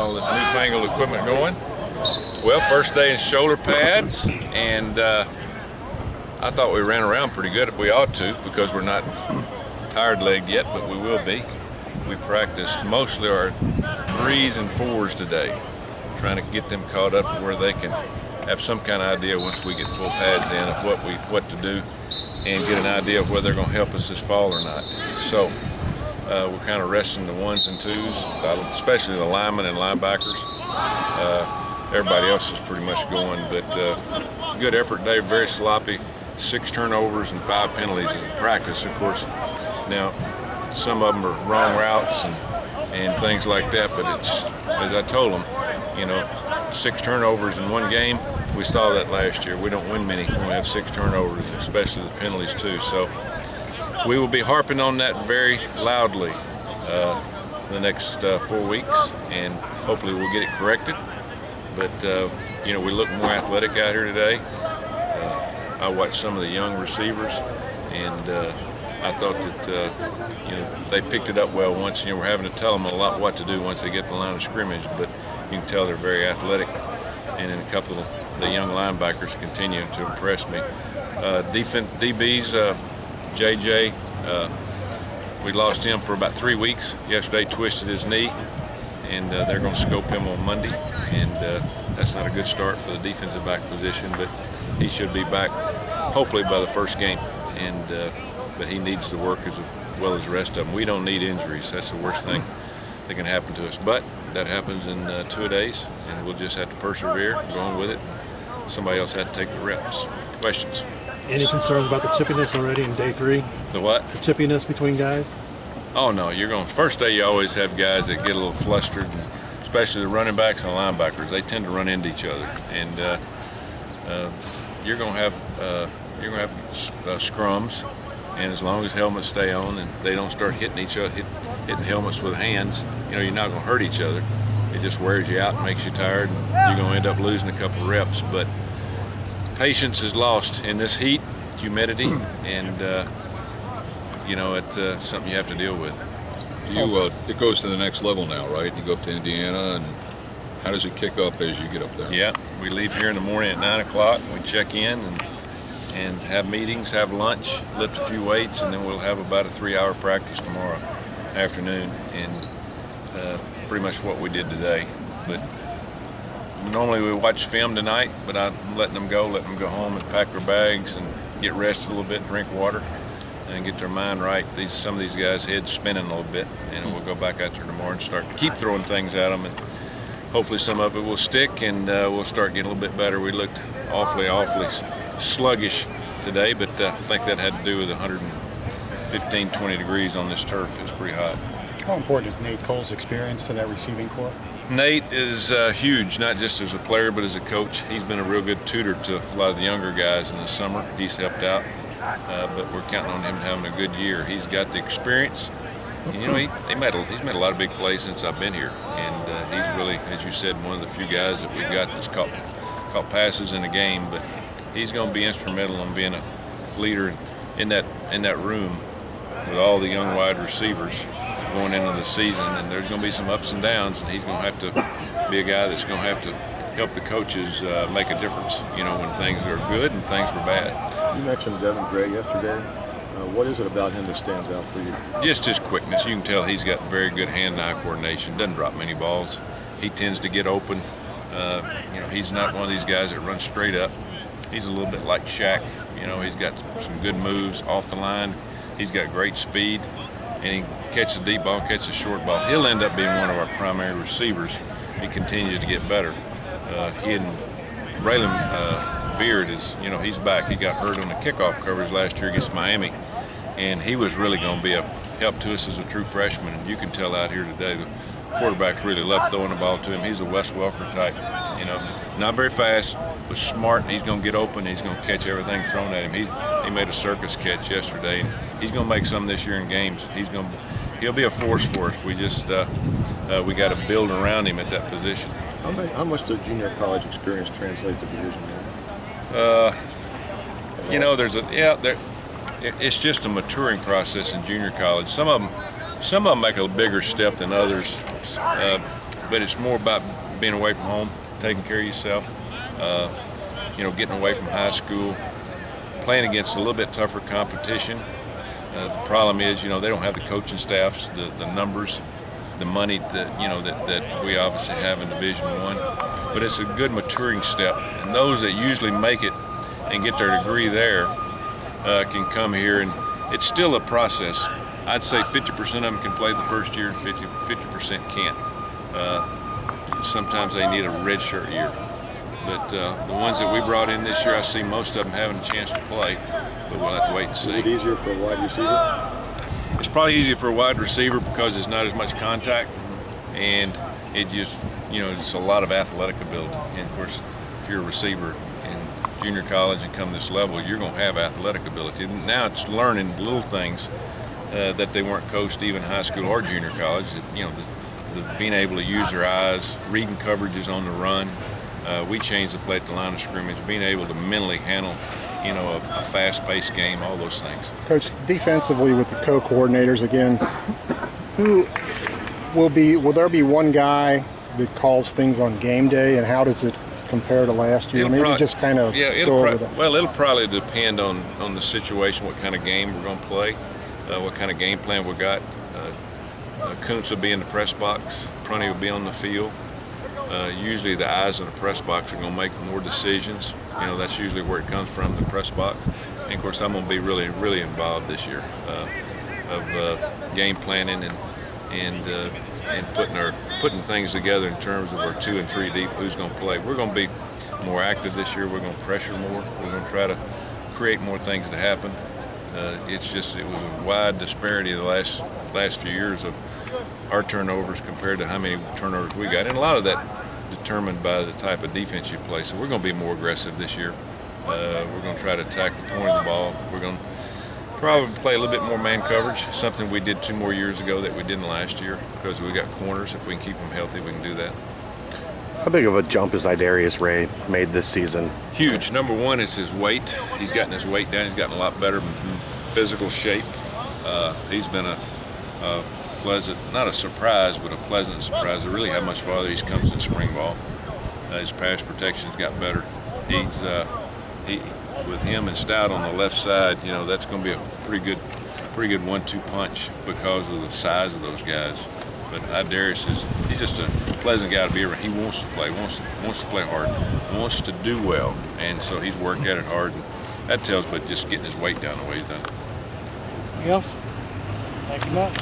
all this newfangled equipment going. Well, first day in shoulder pads, and I thought we ran around pretty good. We ought to, because we're not tired-legged yet, but we will be. We practiced mostly our 3s and 4s today, trying to get them caught up to where they can have some kind of idea once we get full pads in of what to do, and get an idea of whether they're going to help us this fall or not. So we're kind of resting the 1s and 2s, especially the linemen and linebackers. Everybody else is pretty much going, but good effort today, very sloppy. 6 turnovers and 5 penalties in practice, of course. Now, some of them are wrong routes and things like that, but it's, as I told them, 6 turnovers in one game. We saw that last year. We don't win many when we have 6 turnovers, especially the penalties too. So we will be harping on that very loudly the next 4 weeks, and hopefully we'll get it corrected. But we look more athletic out here today. I watched some of the young receivers, and I thought that they picked it up well once. We're having to tell them a lot what to do once they get the line of scrimmage, but you can tell they're very athletic. And then a couple of the young linebackers continue to impress me. DBs, JJ, we lost him for about 3 weeks. Yesterday twisted his knee, and they're going to scope him on Monday, and that's not a good start for the defensive back position, but he should be back hopefully by the first game, and but he needs to work as well as the rest of them. We don't need injuries. That's the worst thing that can happen to us, but that happens in 2 days, and we'll just have to persevere, go on with it. Somebody else had to take the reps. Questions? Any concerns about the chippiness already in day 3? The what? The chippiness between guys? Oh no, first day you always have guys that get a little flustered, and especially the running backs and linebackers. They tend to run into each other, and you're going to have scrums, and as long as helmets stay on and they don't start hitting each other, hitting helmets with hands, you're not going to hurt each other. It just wears you out and makes you tired, and you're going to end up losing a couple of reps. But patience is lost in this heat, humidity, and it's something you have to deal with. It goes to the next level now, right? You go up to Indiana, and how does it kick up as you get up there? Yeah, we leave here in the morning at 9 o'clock. We check in and have meetings, have lunch, lift a few weights, and then we'll have about a 3-hour practice tomorrow afternoon, and pretty much what we did today. But normally we watch film tonight, but I'm letting them go home and pack their bags and get rested a little bit, drink water, and get their mind right. Some of these guys' heads spinning a little bit, and we'll go back out there tomorrow and keep throwing things at them, and hopefully some of it will stick, and we'll start getting a little bit better. We looked awfully sluggish today, but I think that had to do with 115, 20 degrees on this turf. It's pretty hot. How important is Nate Cole's experience to that receiving corps? Nate is huge, not just as a player, but as a coach. He's been a real good tutor to a lot of the younger guys in the summer. He's helped out, but we're counting on him having a good year. He's got the experience. He's made a lot of big plays since I've been here, and he's really, as you said, one of the few guys that we've got that's caught passes in a game. But he's going to be instrumental in being a leader in that room with all the young wide receivers going into the season. And there's going to be some ups and downs, and he's going to have to be a guy that's going to have to help the coaches make a difference. When things are good and things are bad. You mentioned Devin Gray yesterday. What is it about him that stands out for you? Just his quickness. You can tell he's got very good hand-eye coordination. Doesn't drop many balls. He tends to get open. He's not one of these guys that runs straight up. He's a little bit like Shaq. He's got some good moves off the line. He's got great speed, and he catches a deep ball, catches a short ball. He'll end up being one of our primary receivers. He continues to get better. He and Braylon Beard is, he's back. He got hurt on the kickoff coverage last year against Miami, and he was really going to be a help to us as a true freshman. And you can tell out here today the quarterback's really left throwing the ball to him. He's a Wes Welker type, not very fast, but smart. He's going to get open. He's going to catch everything thrown at him. He made a circus catch yesterday, and he's going to make some this year in games. He'll be a force for us. We just we got to build around him at that position. How much does junior college experience translate to Division I? It's just a maturing process in junior college. Some of them Some of them make a bigger step than others, but it's more about being away from home, taking care of yourself, you know, getting away from high school, playing against a little bit tougher competition. The problem is, you know, they don't have the coaching staffs, the numbers, the money that, you know, that we obviously have in Division I. But it's a good maturing step, and those that usually make it and get their degree there can come here, and it's still a process. I'd say 50% of them can play the first year and 50% can't. Sometimes they need a redshirt year. But the ones that we brought in this year, I see most of them having a chance to play, but we'll have to wait and see. Is it easier for a wide receiver? It's probably easier for a wide receiver because there's not as much contact, and it just, you know, it's a lot of athletic ability. And of course, if you're a receiver in junior college and come this level, you're going to have athletic ability. Now it's learning little things that they weren't coached even high school or junior college. You know, the being able to use their eyes, reading coverages on the run. We changed the play at the line of scrimmage, being able to mentally handle, you know, a fast-paced game, all those things. Coach, defensively with the co-coordinators again, who will there be one guy that calls things on game day, and how does it compare to last year? Maybe just kind of go over that. Well, it'll probably depend on the situation, what kind of game we're going to play, what kind of game plan we got. Kuntz will be in the press box, Prunty will be on the field. Usually the eyes in the press box are going to make more decisions. You know, that's usually where it comes from, the press box. And of course, I'm going to be really, really involved this year of game planning and putting things together in terms of our 2 and 3 deep, who's going to play. We're going to be more active this year. We're going to pressure more. We're going to try to create more things to happen. It was a wide disparity the last few years of our turnovers compared to how many turnovers we got, and a lot of that determined by the type of defense you play. So we're going to be more aggressive this year. We're going to try to attack the point of the ball. We're going to probably play a little bit more man coverage, something we did 2 more years ago that we didn't last year, because we got corners. If we can keep them healthy, we can do that. How big of a jump has Idarius Ray made this season? Huge. Number one is his weight. He's gotten his weight down. He's gotten a lot better physical shape. He's been a pleasant, not a surprise, but a pleasant surprise of really how much farther he's come since spring ball. His pass protection's got better. With him and Stout on the left side, you know, that's going to be a pretty good 1-2 punch because of the size of those guys. But Idarius he's just a pleasant guy to be around. He wants to play, wants to play hard, wants to do well, and so he's worked at it hard. And that tells, but just getting his weight down the way he's done. Anything else? Thank you much.